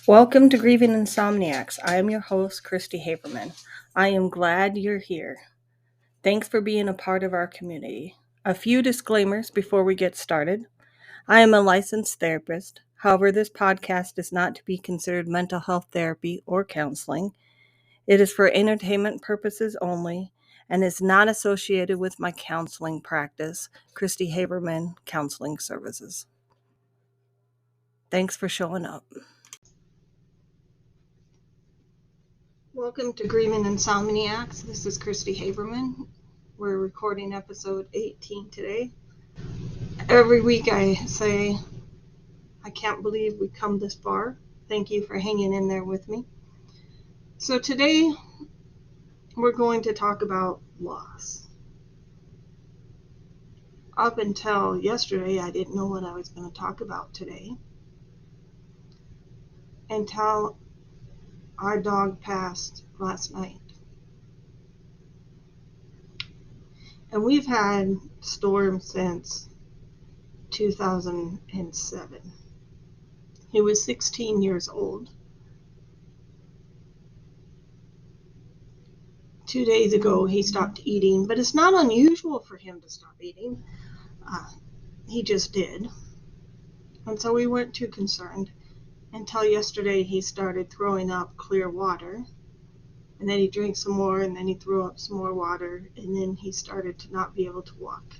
Welcome to Grieving Insomniacs. I am your host, Cristi Haberman. I am glad you're here. Thanks for being a part of our community. A few disclaimers before we get started. I am a licensed therapist. However, this podcast is not to be considered mental health therapy or counseling. It is for entertainment purposes only and is not associated with my counseling practice, Cristi Haberman Counseling Services. Thanks for showing up. Welcome to Grieving Insomniacs. This is Cristi Haberman. We're recording episode 18 today. Every week I say, I can't believe we come this far. Thank you for hanging in there with me. So today we're going to talk about loss. Up until yesterday, I didn't know what I was going to talk about today. Until our dog passed last night. And we've had storms since 2007. He was 16 years old. 2 days ago, he stopped eating, but it's not unusual for him to stop eating. He just did. And so we weren't too concerned until yesterday he started throwing up clear water. And then he drank some more, and then he threw up some more water, and then he started to not be able to walk.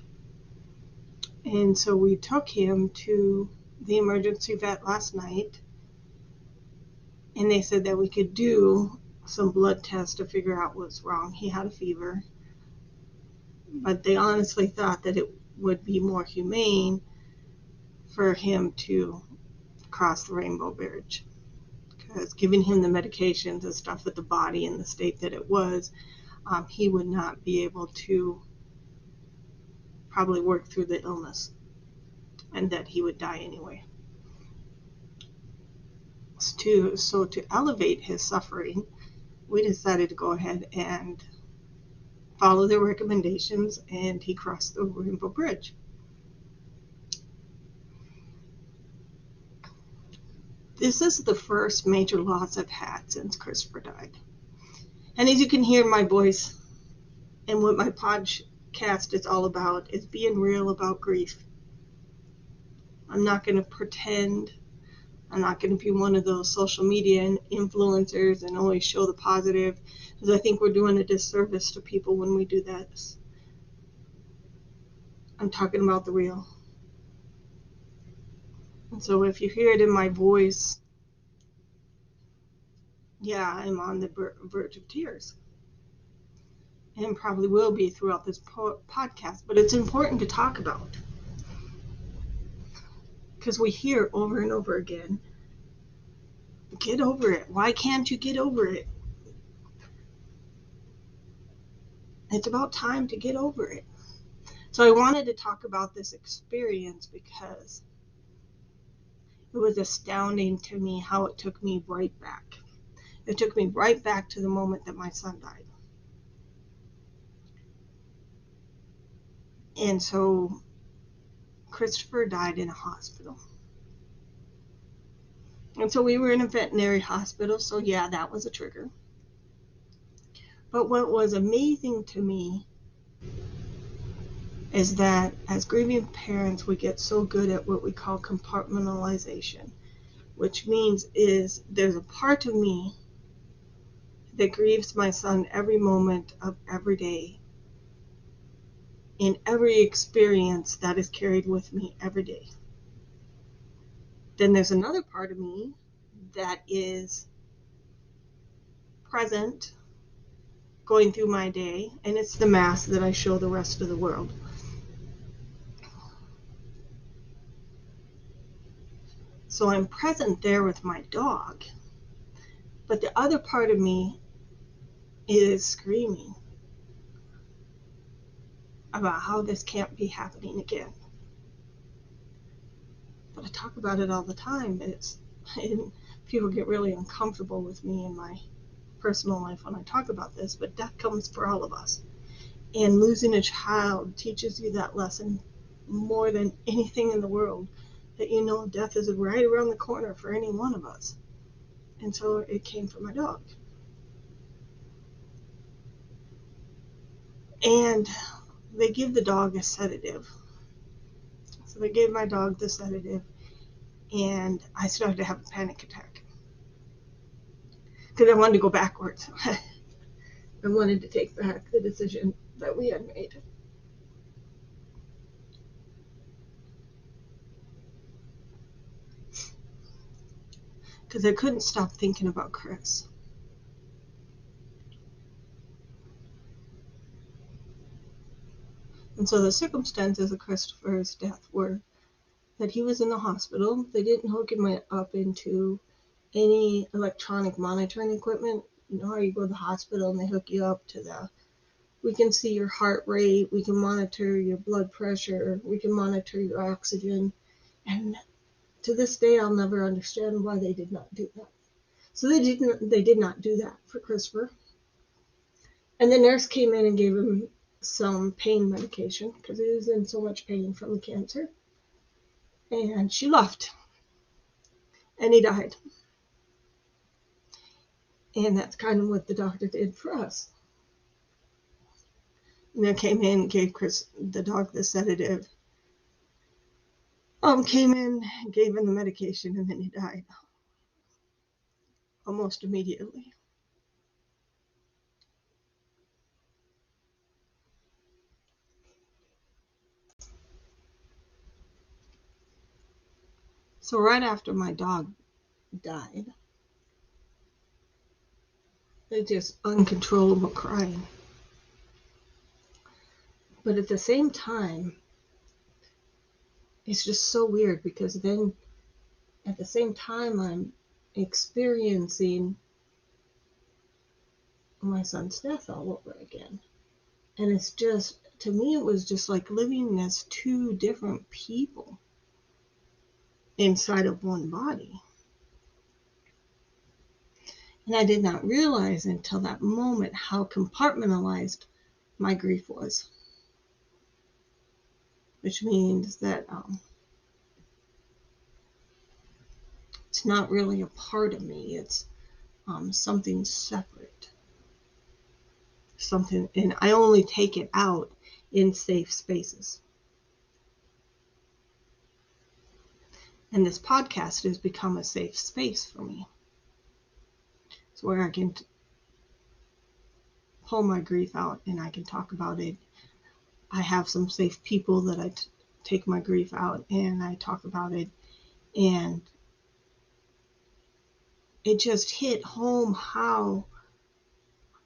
And so we took him to the emergency vet last night, and they said that we could do some blood tests to figure out what's wrong. He had a fever, but they honestly thought that it would be more humane for him to cross the rainbow bridge, because giving him the medications and stuff with the body in the state that it was, he would not be able to probably work through the illness, and that he would die anyway. So to elevate his suffering, we decided to go ahead and follow their recommendations, and he crossed the rainbow bridge. This is the first major loss I've had since Christopher died. And as you can hear, my voice and what my podcast is all about is being real about grief. I'm not going to pretend. I'm not going to be one of those social media influencers and always show the positive, because I think we're doing a disservice to people when we do that. I'm talking about the real. And so if you hear it in my voice, yeah, I'm on the verge of tears. And probably will be throughout this podcast, but it's important to talk about. Because we hear over and over again, get over it. Why can't you get over it? It's about time to get over it. So I wanted to talk about this experience because it was astounding to me how it took me right back. It took me right back to the moment that my son died. And so Christopher died in a hospital. And so we were in a veterinary hospital, so yeah, that was a trigger. But what was amazing to me is that as grieving parents, we get so good at what we call compartmentalization, which means is there's a part of me that grieves my son every moment of every day, in every experience that is carried with me every day. Then there's another part of me that is present, going through my day, and it's the mask that I show the rest of the world. So I'm present there with my dog, but the other part of me is screaming about how this can't be happening again. But I talk about it all the time. And people get really uncomfortable with me in my personal life when I talk about this, but death comes for all of us. And losing a child teaches you that lesson more than anything in the world, that death is right around the corner for any one of us. And so it came from my dog. And they give the dog a sedative. So they gave my dog the sedative, and I started to have a panic attack because I wanted to go backwards. I wanted to take back the decision that we had made. Because I couldn't stop thinking about Chris. And so the circumstances of Christopher's death were that he was in the hospital. They didn't hook him up into any electronic monitoring equipment. You know how you go to the hospital and they hook you up to we can see your heart rate, we can monitor your blood pressure, we can monitor your oxygen. And to this day, I'll never understand why they did not do that. So they did not do that for Christopher. And the nurse came in and gave him some pain medication because he was in so much pain from the cancer. And she left. And he died. And that's kind of what the doctor did for us. And they came in, gave the dog the sedative. Came in, gave him the medication, and then he died almost immediately. So right after my dog died, it's just uncontrollable crying. But at the same time, it's just so weird because then at the same time I'm experiencing my son's death all over again. And it's just, to me, it was just like living as two different people inside of one body. And I did not realize until that moment how compartmentalized my grief was. Which means that it's not really a part of me. It's something separate. Something, and I only take it out in safe spaces. And this podcast has become a safe space for me. It's where I can pull my grief out and I can talk about it. I have some safe people that I take my grief out and I talk about it. And it just hit home how,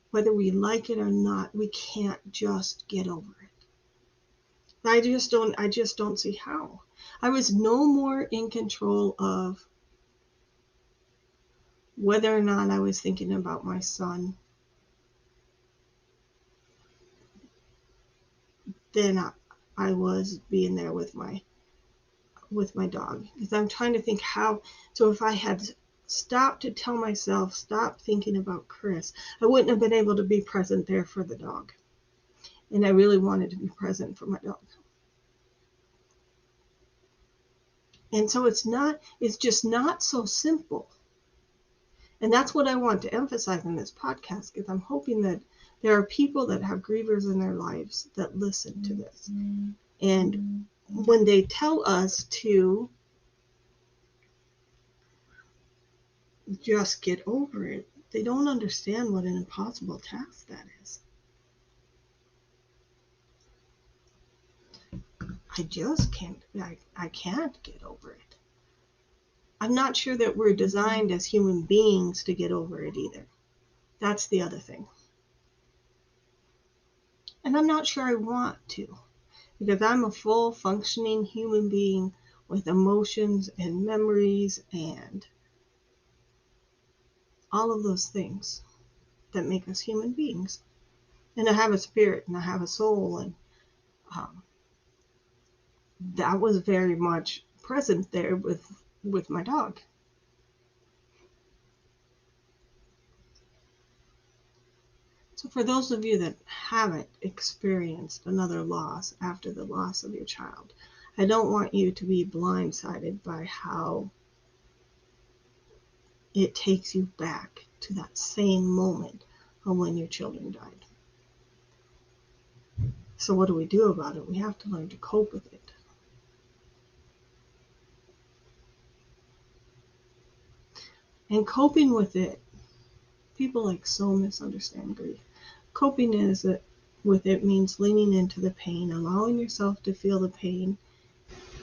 whether we like it or not, we can't just get over it. I just don't see how. I was no more in control of whether or not I was thinking about my son than I was being there with my dog. Because I'm trying to think how, so if I had stopped to tell myself, stop thinking about Chris, I wouldn't have been able to be present there for the dog. And I really wanted to be present for my dog. And so it's just not so simple. And that's what I want to emphasize in this podcast, because I'm hoping that there are people that have grievers in their lives that listen to this. And when they tell us to just get over it, they don't understand what an impossible task that is. I just can't, I can't get over it. I'm not sure that we're designed as human beings to get over it either. That's the other thing. And I'm not sure I want to, because I'm a full functioning human being with emotions and memories and all of those things that make us human beings. And I have a spirit and I have a soul, and that was very much present there with my dog. So for those of you that haven't experienced another loss after the loss of your child, I don't want you to be blindsided by how it takes you back to that same moment of when your children died. So what do we do about it? We have to learn to cope with it. And coping with it, people like so misunderstand grief. Coping with it means leaning into the pain, allowing yourself to feel the pain,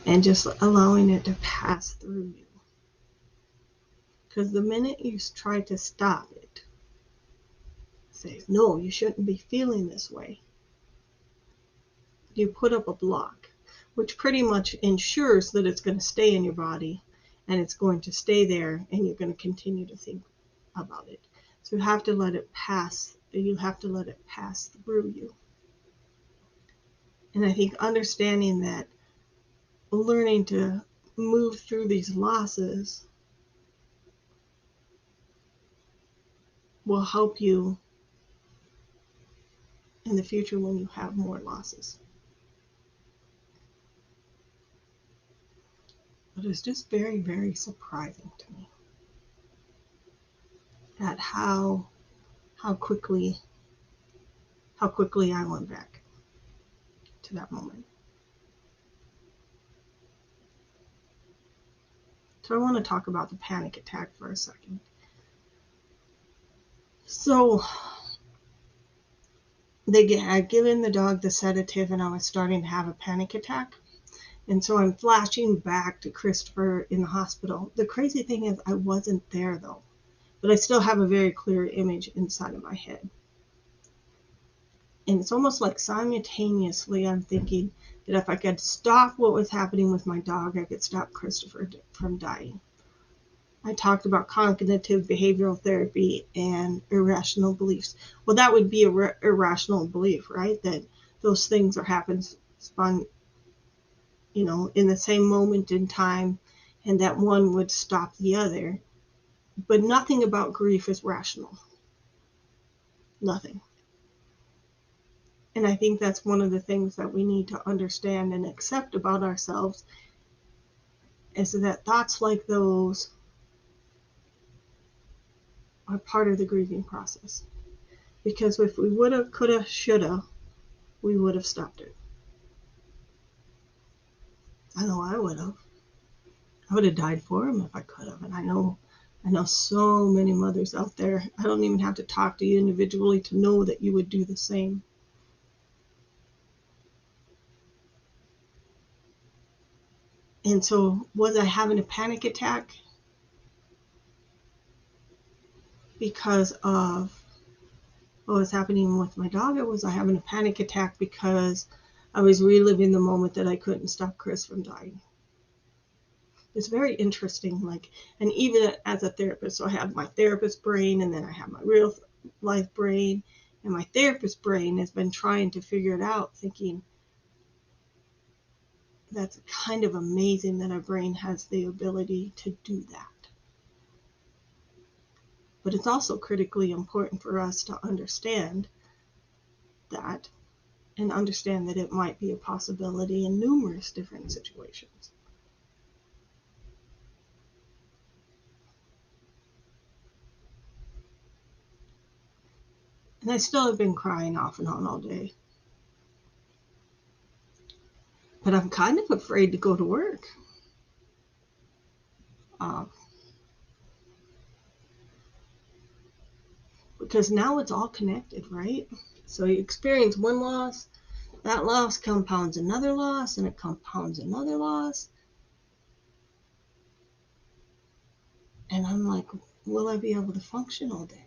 and just allowing it to pass through you. Because the minute you try to stop it, say, no, you shouldn't be feeling this way, you put up a block, which pretty much ensures that it's going to stay in your body and it's going to stay there and you're going to continue to think about it. So you have to let it pass. You have to let it pass through you. And I think understanding that, learning to move through these losses will help you in the future when you have more losses. But it's just very, very surprising to me at how quickly I went back to that moment. So I want to talk about the panic attack for a second. So had given the dog the sedative and I was starting to have a panic attack. And so I'm flashing back to Christopher in the hospital. The crazy thing is I wasn't there though, but I still have a very clear image inside of my head. And it's almost like simultaneously I'm thinking that if I could stop what was happening with my dog, I could stop Christopher from dying. I talked about cognitive behavioral therapy and irrational beliefs. Well, that would be a irrational belief, right? That those things are happening in the same moment in time, and that one would stop the other. But nothing about grief is rational. Nothing. And I think that's one of the things that we need to understand and accept about ourselves, is that thoughts like those are part of the grieving process. Because if we woulda, coulda, shoulda, we would have stopped it. I know I would have. I would have died for him if I could have. And I know so many mothers out there. I don't even have to talk to you individually to know that you would do the same. And so was I having a panic attack because of what was happening with my dog, or was I having a panic attack because I was reliving the moment that I couldn't stop Chris from dying? It's very interesting, and even as a therapist, so I have my therapist brain and then I have my real life brain, and my therapist brain has been trying to figure it out, thinking that's kind of amazing that our brain has the ability to do that. But it's also critically important for us to understand that, and understand that it might be a possibility in numerous different situations. And I still have been crying off and on all day. But I'm kind of afraid to go to work. Because now it's all connected, right? So you experience one loss, that loss compounds another loss, and it compounds another loss. And I'm like, will I be able to function all day?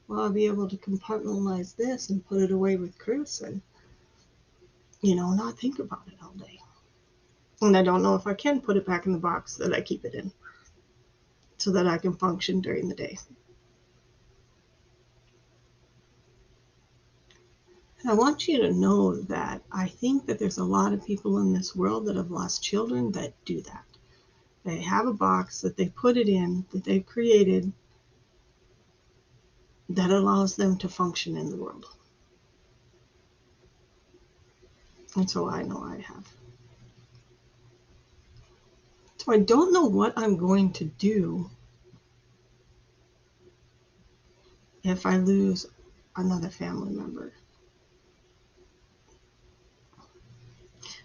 Will I be able to compartmentalize this and put it away with Chris and, not think about it all day? And I don't know if I can put it back in the box that I keep it in so that I can function during the day. And I want you to know that I think that there's a lot of people in this world that have lost children that do that. They have a box that they put it in, that they've created, that allows them to function in the world. And so I know I have. So I don't know what I'm going to do if I lose another family member.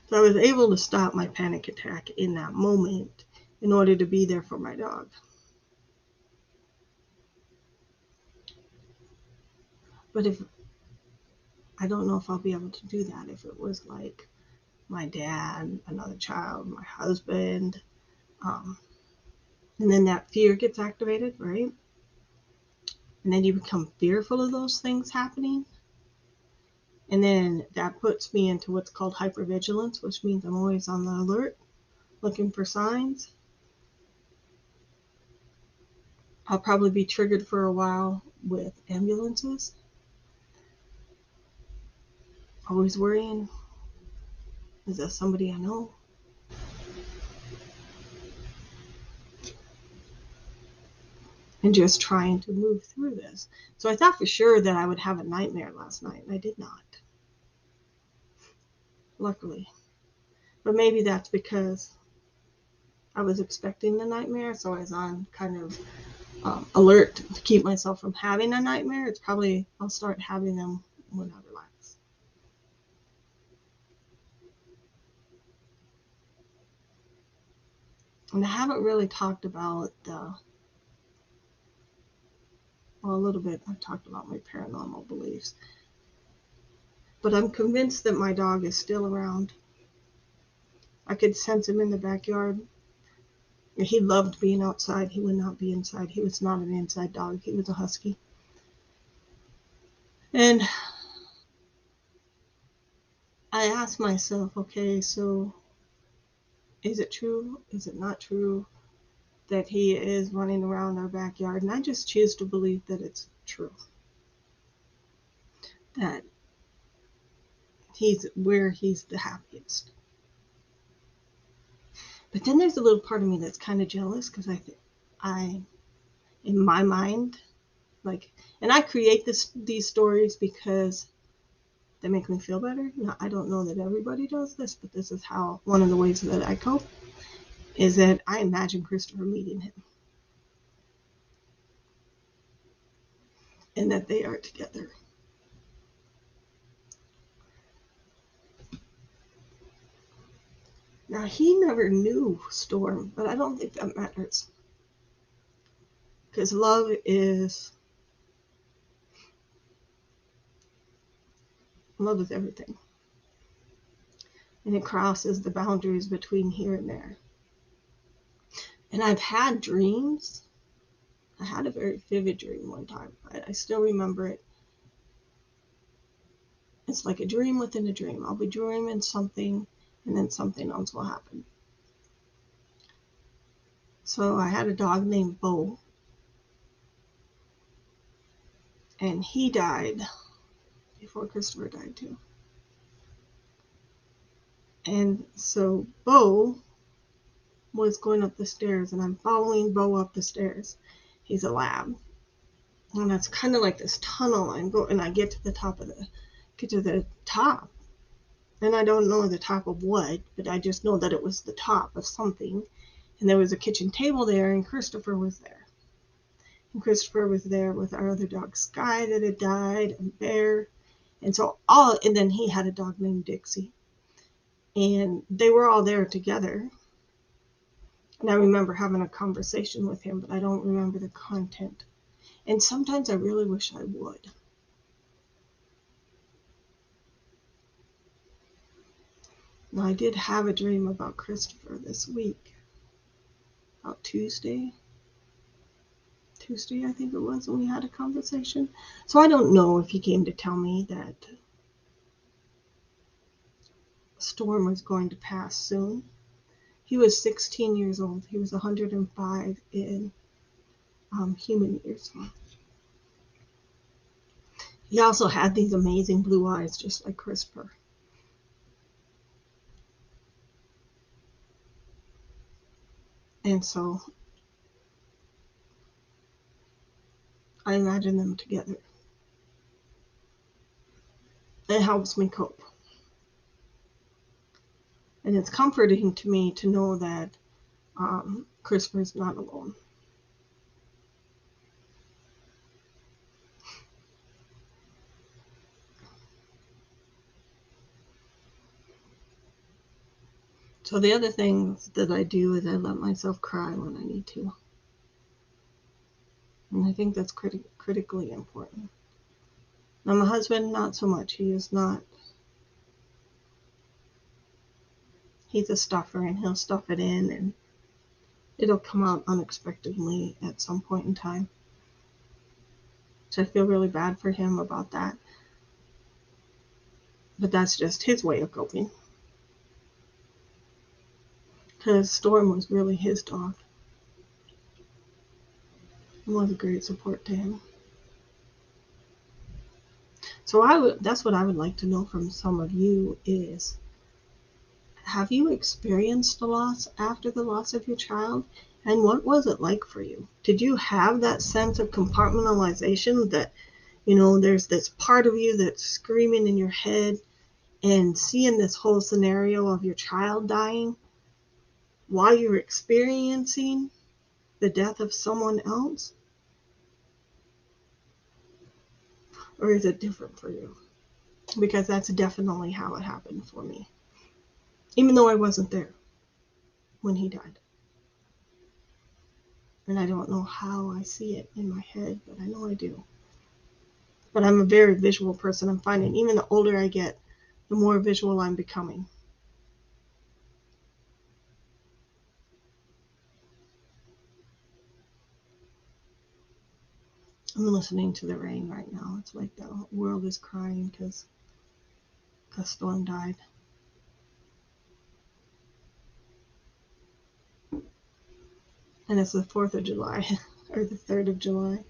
So I was able to stop my panic attack in that moment in order to be there for my dog. But I don't know if I'll be able to do that if it was like my dad, another child, my husband, and then that fear gets activated, right? And then you become fearful of those things happening. And then that puts me into what's called hypervigilance, which means I'm always on the alert, looking for signs. I'll probably be triggered for a while with ambulances. Always worrying, is that somebody I know? And just trying to move through this. So I thought for sure that I would have a nightmare last night, and I did not. Luckily. But maybe that's because I was expecting the nightmare, so I was on kind of alert to keep myself from having a nightmare. It's probably, I'll start having them when I relax. And I haven't really talked about a little bit, I've talked about my paranormal beliefs. But I'm convinced that my dog is still around. I could sense him in the backyard. He loved being outside. He would not be inside. He was not an inside dog. He was a husky. And I asked myself, okay, so is it true? Is it not true that he is running around our backyard? And I just choose to believe that it's true. That he's where he's the happiest. But then there's a little part of me that's kind of jealous because I, in my mind, like, and I create these stories because they make me feel better. Now, I don't know that everybody does this, but this is how, one of the ways that I cope, is that I imagine Christopher meeting him. And that they are together. Now, he never knew Storm, but I don't think that matters. Because love is everything. And it crosses the boundaries between here and there. And I've had dreams. I had a very vivid dream one time. I still remember it. It's like a dream within a dream. I'll be dreaming something, and then something else will happen. So I had a dog named Bo. And he died before Christopher died too. And so Bo was going up the stairs, and I'm following Bo up the stairs. He's a lab. And it's kind of like this tunnel, and I get to the top. And I don't know the top of what, but I just know that it was the top of something. And there was a kitchen table there, and Christopher was there. And Christopher was there with our other dog, Sky, that had died, and Bear. And then he had a dog named Dixie. And they were all there together. And I remember having a conversation with him, but I don't remember the content. And sometimes I really wish I would. Now, I did have a dream about Christopher this week. About Tuesday, I think it was, when we had a conversation. So I don't know if he came to tell me that Storm was going to pass soon. He was 16 years old. He was 105 in human years. He also had these amazing blue eyes, just like Christopher. And so I imagine them together. It helps me cope. And it's comforting to me to know that Christopher's not alone. So the other things that I do is I let myself cry when I need to. And I think that's critically important. Now my husband, not so much. He's a stuffer, and he'll stuff it in and it'll come out unexpectedly at some point in time. So I feel really bad for him about that. But that's just his way of coping. Because Storm was really his dog. It was a great support to him. So that's what I would like to know from some of you is, have you experienced the loss after the loss of your child? And what was it like for you? Did you have that sense of compartmentalization that, there's this part of you that's screaming in your head and seeing this whole scenario of your child dying while you're experiencing the death of someone else? Or is it different for you? Because that's definitely how it happened for me. Even though I wasn't there when he died. And I don't know how I see it in my head, but I know I do. But I'm a very visual person. I'm finding even the older I get, the more visual I'm becoming. I'm listening to the rain right now. It's like the world is crying because Storm died. And it's the 4th of July, or the 3rd of July.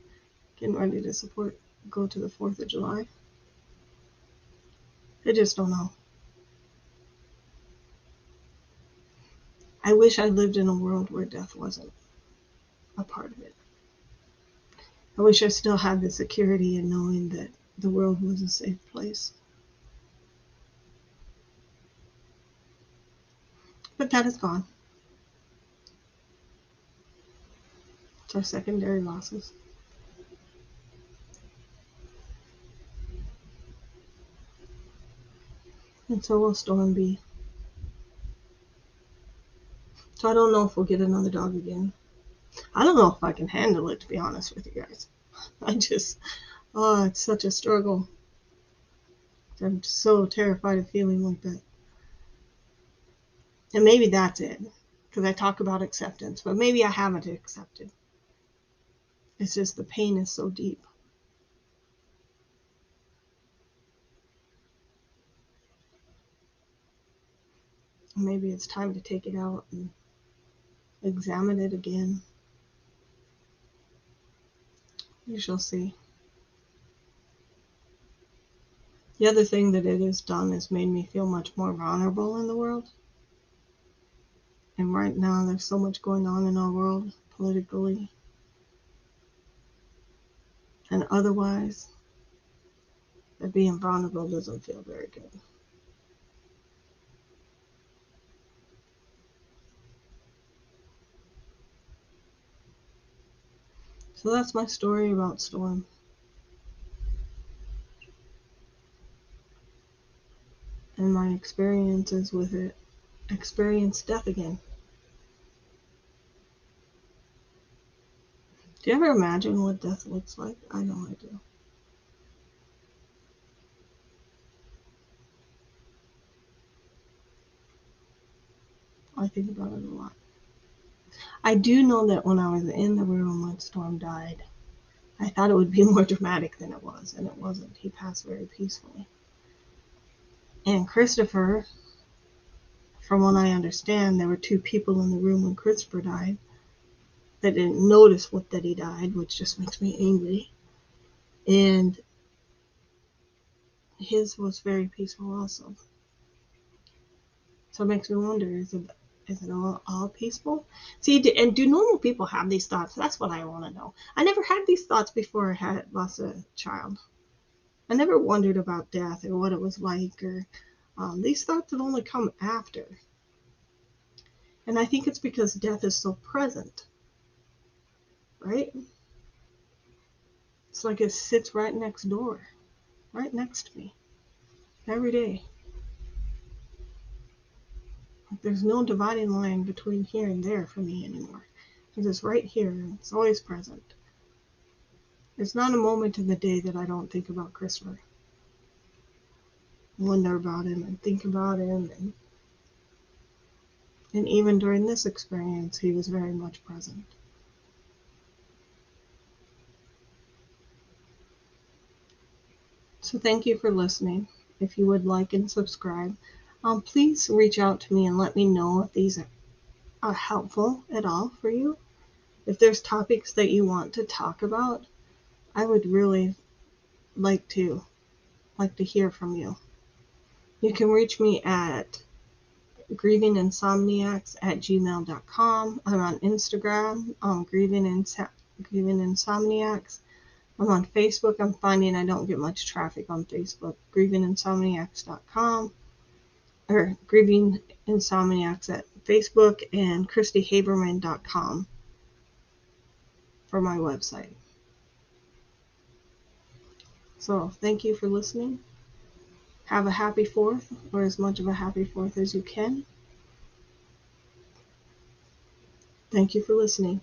Getting ready to go to the 4th of July. I just don't know. I wish I lived in a world where death wasn't a part of it. I wish I still had the security in knowing that the world was a safe place. But that is gone. It's our secondary losses. And so will Storm be. So I don't know if we'll get another dog again. I don't know if I can handle it, to be honest with you guys. It's such a struggle. I'm so terrified of feeling like that. And maybe that's it. Because I talk about acceptance. But maybe I haven't accepted. It's just the pain is so deep. Maybe it's time to take it out and examine it again. You shall see. The other thing that it has done is made me feel much more vulnerable in the world. And right now there's so much going on in our world, politically and otherwise, that being vulnerable doesn't feel very good. So that's my story about Storm. And my experiences with it. Experienced death again. Do you ever imagine what death looks like? I know I do. I think about it a lot. I do know that when I was in the room when Storm died, I thought it would be more dramatic than it was, and it wasn't. He passed very peacefully. And Christopher, from what I understand, there were 2 people in the room when Christopher died that didn't notice that he died, which just makes me angry. And his was very peaceful also. So it makes me wonder, is it all peaceful? See, and do normal people have these thoughts? That's what I want to know. I never had these thoughts before I had lost a child. I never wondered about death or what it was like, or these thoughts have only come after. And I think it's because death is so present, right? It's like it sits right next door, right next to me, every day. There's no dividing line between here and there for me anymore. It is right here, and it's always present. There's not a moment in the day that I don't think about Christopher. Wonder about him and think about him, and even during this experience, he was very much present. So thank you for listening. If you would like and subscribe, please reach out to me and let me know if these are helpful at all for you. If there's topics that you want to talk about, I would really like to hear from you. You can reach me at grievinginsomniacs@gmail.com. I'm on Instagram, grievinginsomniacs. I'm on Facebook. I'm finding I don't get much traffic on Facebook. grievinginsomniacs.com or Grieving Insomniacs at Facebook, and CristiHaberman.com for my website. So thank you for listening. Have a happy 4th, or as much of a happy 4th as you can. Thank you for listening.